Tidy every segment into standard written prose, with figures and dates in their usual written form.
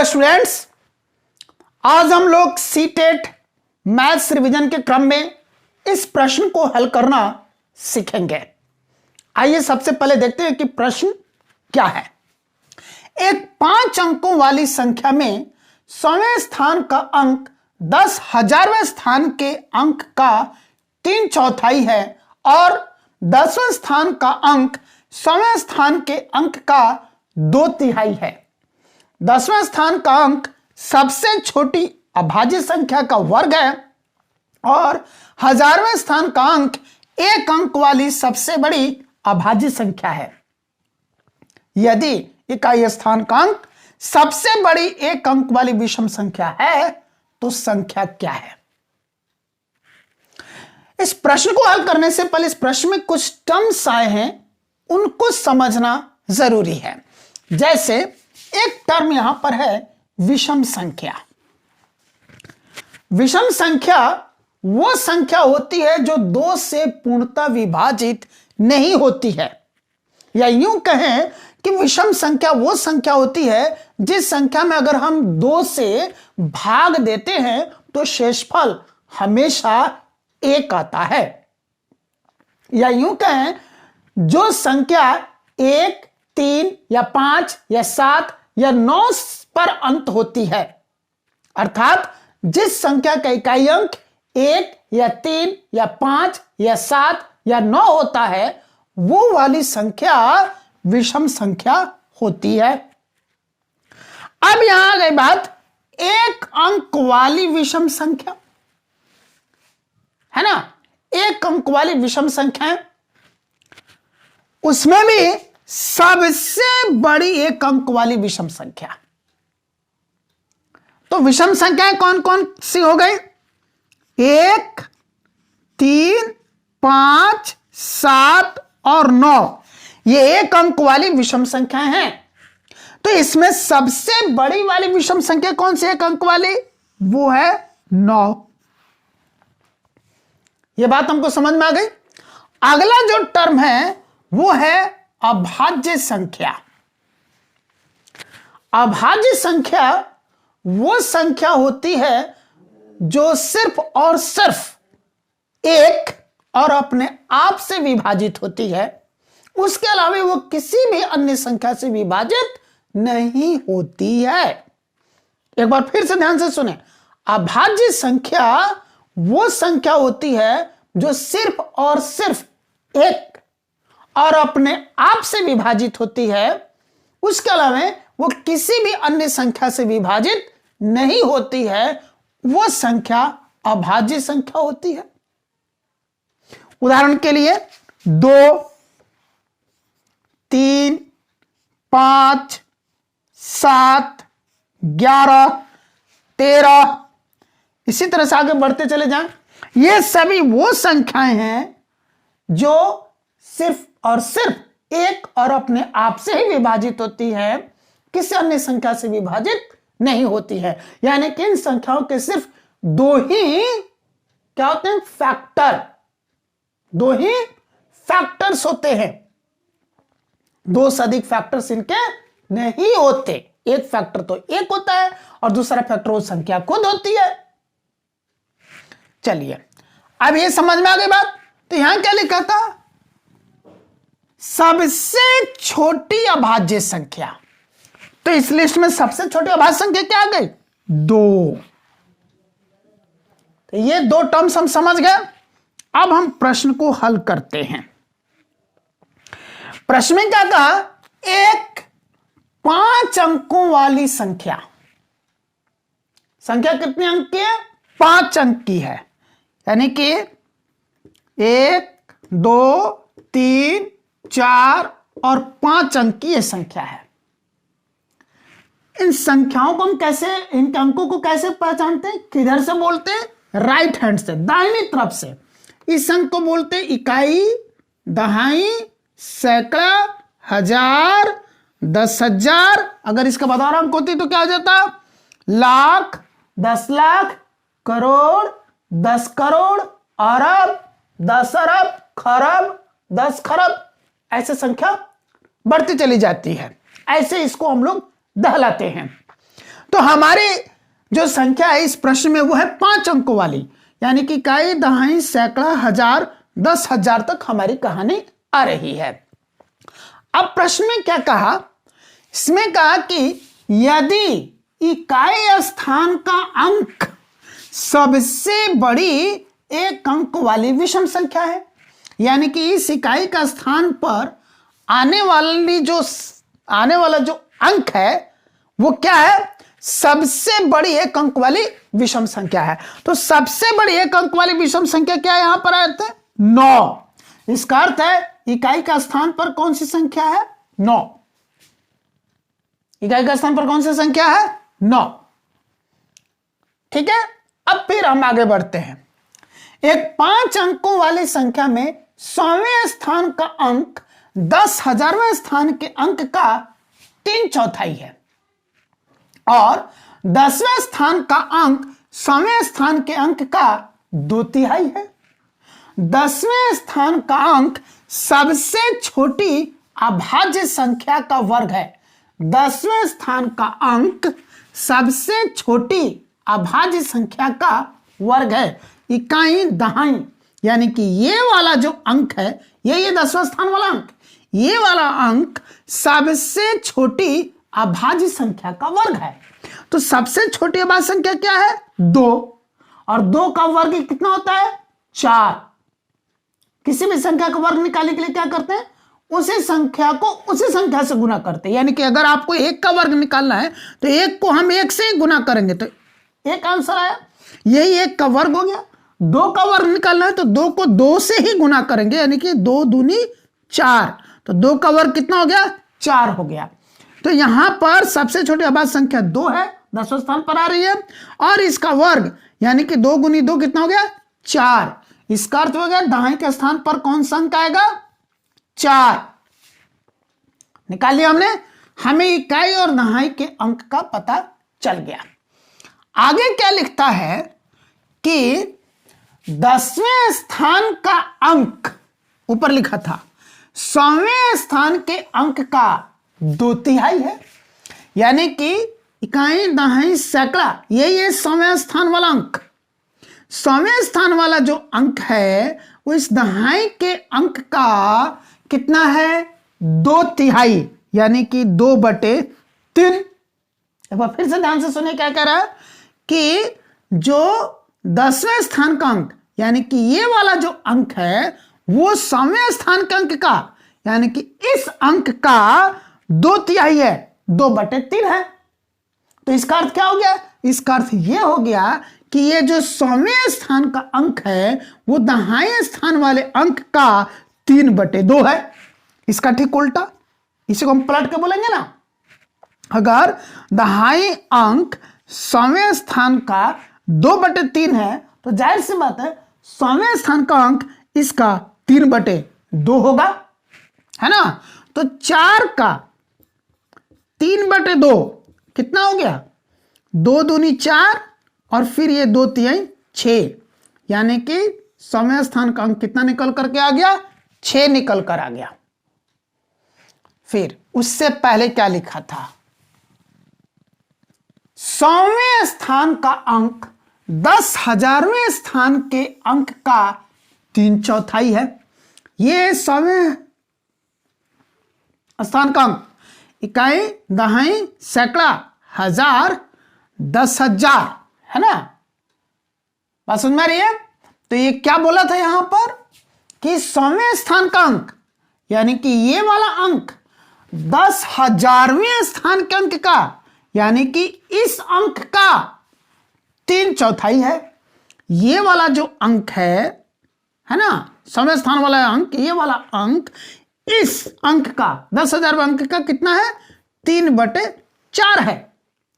Students, आज हम लोग सीटेट मैथ्स रिवीजन के क्रम में इस प्रश्न को हल करना सीखेंगे। आइए सबसे पहले देखते हैं कि प्रश्न क्या है। एक 5 अंकों वाली संख्या में 100वें स्थान का अंक 10,000वें स्थान के अंक का 3/4 है और 10वें स्थान का अंक 100वें स्थान के अंक का 2/3 है। 10वें स्थान का अंक सबसे छोटी अभाज्य संख्या का वर्ग है और 1000वें स्थान का अंक एक अंक वाली सबसे बड़ी अभाज्य संख्या है। यदि इकाई स्थान का अंक सबसे बड़ी एक अंक वाली विषम संख्या है तो संख्या क्या है। इस प्रश्न को हल करने से पहले इस प्रश्न में कुछ टर्म्स आए हैं, उनको समझना जरूरी है। जैसे एक टर्म यहां पर है विषम संख्या। विषम संख्या वो संख्या होती है जो 2 से पूर्णतः विभाजित नहीं होती है, या यूं कहें कि विषम संख्या वो संख्या होती है जिस संख्या में अगर हम 2 से भाग देते हैं तो शेषफल हमेशा 1 आता है। या यूं कहें जो संख्या 1, 3 या 5 या 7 या 9 पर अंत होती है, अर्थात जिस संख्या का इकाई अंक 1 या 3 या 5 या 7 या 9 होता है वो वाली संख्या विषम संख्या होती है। अब यहां आ गई बात एक अंक वाली विषम संख्या, है ना। एक अंक वाली विषम संख्या है, उसमें भी सबसे बड़ी एक अंक वाली विषम संख्या। तो विषम संख्याएं कौन कौन सी हो गई? 1, 3, 5, 7 और 9, ये एक अंक वाली विषम संख्याएं हैं। तो इसमें सबसे बड़ी वाली विषम संख्या कौन सी एक अंक वाली? वो है 9। ये बात हमको समझ में आ गई। अगला जो टर्म है वो है अभाज्य संख्या। अभाज्य संख्या वो संख्या होती है जो सिर्फ और सिर्फ एक और अपने आप से विभाजित होती है, उसके अलावा वो किसी भी अन्य संख्या से विभाजित नहीं होती है। एक बार फिर से ध्यान से सुने, अभाज्य संख्या वो संख्या होती है जो सिर्फ और सिर्फ एक और अपने आप से विभाजित होती है, उसके अलावा वो किसी भी अन्य संख्या से विभाजित नहीं होती है, वो संख्या अभाज्य संख्या होती है। उदाहरण के लिए 2, 3, 5, 7, 11, 13, इसी तरह से आगे बढ़ते चले जाएं। ये सभी वो संख्याएं हैं जो सिर्फ और सिर्फ एक और अपने आप से ही विभाजित होती है, किसी अन्य संख्या से विभाजित नहीं होती है। यानी कि इन संख्याओं के सिर्फ 2 ही क्या होते हैं? फैक्टर। 2 ही फैक्टर्स होते हैं, 2 से अधिक फैक्टर्स इनके नहीं होते। एक फैक्टर तो एक होता है और दूसरा फैक्टर वो संख्या खुद होती है। चलिए अब ये समझ में आ गई बात। तो यहां क्या लिखा था? सबसे छोटी अभाज्य संख्या। तो इस लिस्ट में सबसे छोटी अभाज्य संख्या क्या आ गई? 2। तो ये 2 टर्म्स हम समझ गए। अब हम प्रश्न को हल करते हैं। प्रश्न में क्या कहा? एक 5 अंकों वाली संख्या। संख्या कितने अंक की है? 5 अंक की है। यानी कि 1, 2, 3, 4 और 5 अंक की यह संख्या है। इन संख्याओं को हम कैसे, इन अंकों को कैसे पहचानते हैं? किधर से बोलते हैं? राइट हैंड से, दाहिनी तरफ से। इस अंक को बोलते हैं इकाई, दहाई, सैकड़ा, हजार, 10,000। अगर इसका बाद और अंक होती तो क्या हो जाता? लाख, 10 लाख, करोड़, 10 करोड़, अरब, 10 अरब, खरब, 10 खरब, ऐसे संख्या बढ़ती चली जाती है। ऐसे इसको हम लोग दहलाते हैं। तो तो हमारी जो संख्या है इस प्रश्न में वो है 5 अंकों वाली, यानी कि इकाई, दहाई, सैकड़ा, हजार, 10,000 तक हमारी कहानी आ रही है। अब प्रश्न में क्या कहा, इसमें कहा कि यदि इकाई स्थान का अंक सबसे बड़ी एक अंक वाली विषम संख्या है, यानी कि इस इकाई का स्थान पर आने वाला जो अंक है वो क्या है, सबसे बड़ी एक अंक वाली विषम संख्या है। तो सबसे बड़ी एक अंक वाली विषम संख्या क्या है, यहां पर आए थे 9। इसका अर्थ है इकाई का स्थान पर कौन सी संख्या है, 9। इकाई का स्थान पर कौन सी संख्या है, 9। ठीक है, अब फिर हम आगे बढ़ते हैं। एक 5 अंकों वाली संख्या में 100वें स्थान का अंक 10,000वें स्थान के अंक का 3/4 है और 10वें स्थान का अंक 100वें स्थान के अंक का 2/3 है। 10वें स्थान का अंक सबसे छोटी अभाज्य संख्या का वर्ग है। 10वें स्थान का अंक सबसे छोटी अभाज्य संख्या का वर्ग है। इकाई, दहाई, यानी कि ये वाला जो अंक है, ये 10वां स्थान वाला अंक, ये वाला अंक सबसे छोटी अभाज्य संख्या का वर्ग है। तो सबसे छोटी अभाज्य संख्या क्या है, 2, और 2 का वर्ग कितना होता है, 4। किसी भी संख्या का वर्ग निकालने के लिए क्या करते हैं, उसी संख्या को उसी संख्या से गुना करते हैं। यानी कि अगर आपको 1 का वर्ग निकालना है तो 1 को हम 1 से ही गुना करेंगे तो 1 आंसर आया, यही 1 का वर्ग हो गया। 2 का वर्ग निकालना है तो 2 को 2 से ही गुना करेंगे, यानी कि 2 दूनी 4, तो 2 का वर्ग कितना हो गया, 4 हो गया। तो यहां पर सबसे छोटी अभाज्य संख्या 2 है, 10वें स्थान पर आ रही है, और इसका वर्ग यानी कि 2 गुनी 2 कितना हो गया, 4। इसका अर्थ हो गया दहाई के स्थान पर कौन सा अंक आएगा, 4। निकाल लिया हमने, हमें इकाई और दहाई के अंक का पता चल गया। आगे क्या लिखता है कि 10वें स्थान का अंक ऊपर लिखा था 100वें स्थान के अंक का 2/3 है, यानी कि इकाई, दहाई, सैकड़ा, ये 100वें स्थान वाला अंक, 100वें स्थान वाला जो अंक है वो इस दहाई के अंक का कितना है, 2/3, यानी कि 2/3। एक बार फिर से ध्यान से सुनिए क्या कह रहा है कि जो 10वें स्थान का अंक यानी कि ये वाला जो अंक है वो 100वें स्थान के अंक का यानी कि इस अंक का 2/3 है, 2/3 है। तो इसका अर्थ क्या हो गया, इसका अर्थ ये हो गया कि ये जो 100वें स्थान का अंक है वो दहाई स्थान वाले अंक का 3/2 है। इसका ठीक उल्टा, इसी को हम पलट के बोलेंगे ना, अगर दहाई अंक 100वें स्थान का 2/3 है तो जाहिर सी बात है 100वें स्थान का अंक इसका 3/2 होगा, है ना। तो 4 का 3/2 कितना हो गया, 2 दूनी 4 और फिर ये 2/3 6, यानी कि 100वें स्थान का अंक कितना निकल करके आ गया, 6 निकल कर आ गया। फिर उससे पहले क्या लिखा था, 100वें स्थान का अंक 10,000वें स्थान के अंक का 3/4 है। ये 100वें स्थान का अंक, इकाई, दहाई, सैकड़ा, हजार, 10,000, है ना, बात समझ में आ रही है। तो ये क्या बोला था यहां पर कि 100वें स्थान का अंक यानी कि ये वाला अंक 10,000वें स्थान के अंक का यानी कि इस अंक का 3/4 है। ये वाला जो अंक है ना, 100वें स्थान वाला अंक, ये वाला अंक इस अंक का 10,000वें अंक का कितना है, 3/4 है,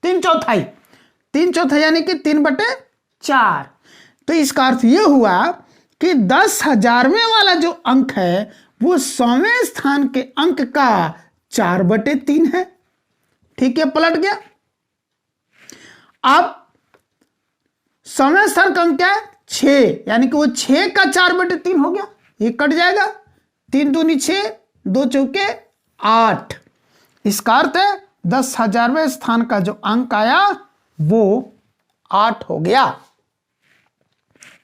3/4, 3/4 यानी कि 3/4। तो इसका अर्थ यह हुआ कि 10,000वें वाला जो अंक है वो 100वें स्थान के अंक का 4/3 है। ठीक है, पलट गया। अब 100वें स्थान का अंक क्या है, 6, यानी कि वो 6 का 4/3 हो गया, ये कट जाएगा, 3 दूनी 6, 2 चौके 8। इसका अर्थ है 10,000वें स्थान का जो अंक आया वो 8 हो गया।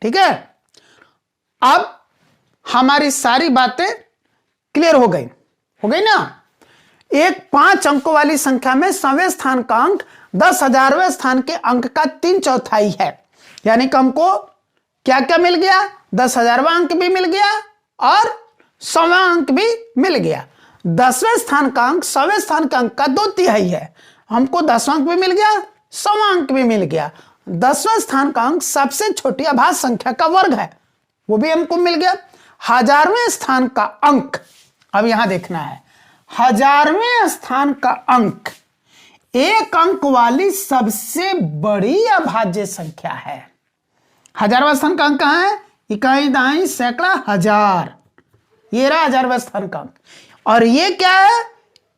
ठीक है, अब हमारी सारी बातें क्लियर हो गई ना। एक 5 अंकों वाली संख्या में 100वें स्थान का अंक 10,000वें स्थान के अंक का 3/4 है। यानी कि हमको क्या क्या मिल गया, 10,000वां अंक भी मिल गया और 100वां अंक भी मिल गया। 10वें स्थान का अंक 100वें स्थान के अंक का 2/3 है। हमको 10वां अंक भी मिल गया, 100वां अंक भी मिल गया। 10वें स्थान का अंक सबसे छोटी अभाज्य संख्या का वर्ग है, वो भी हमको मिल गया। 1000वें स्थान का अंक, अब यहां देखना है, 1000वें स्थान का अंक एक अंक वाली सबसे बड़ी अभाज्य संख्या है। 1000वां स्थान का अंक कहां है, इकाई दहाई सैकड़ा हजार, ये रहा 1000वां स्थान का अंक। और ये क्या है,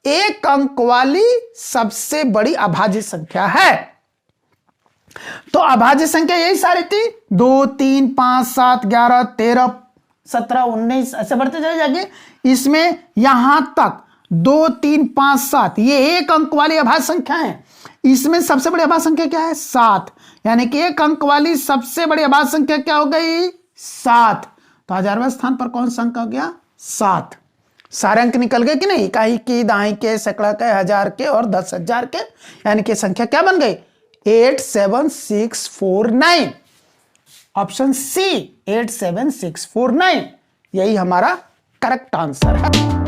एक अंक वाली सबसे बड़ी अभाज्य संख्या है। तो अभाज्य संख्या यही सारी थी, 2, 3, 5, 7, 11, 13, 17, 19 ऐसे बढ़ते चले जाएंगे। इसमें यहां तक 2, 3, 5, 7 ये एक अंक वाली अभाज्य संख्या है। इसमें सबसे बड़ी अभाज्य संख्या क्या है, 7। यानी कि एक अंक वाली सबसे बड़ी अभाज्य संख्या क्या हो गई, 7। तो 1000वें स्थान पर कौन सा अंक हो गया, 7। सारे अंक निकल गए कि नहीं, इकाई की, दहाई के, सैकड़ा के, हजार के और 10,000 के। यानी कि संख्या क्या बन गई, 87649। ऑप्शन सी 87649 यही हमारा करेक्ट आंसर है।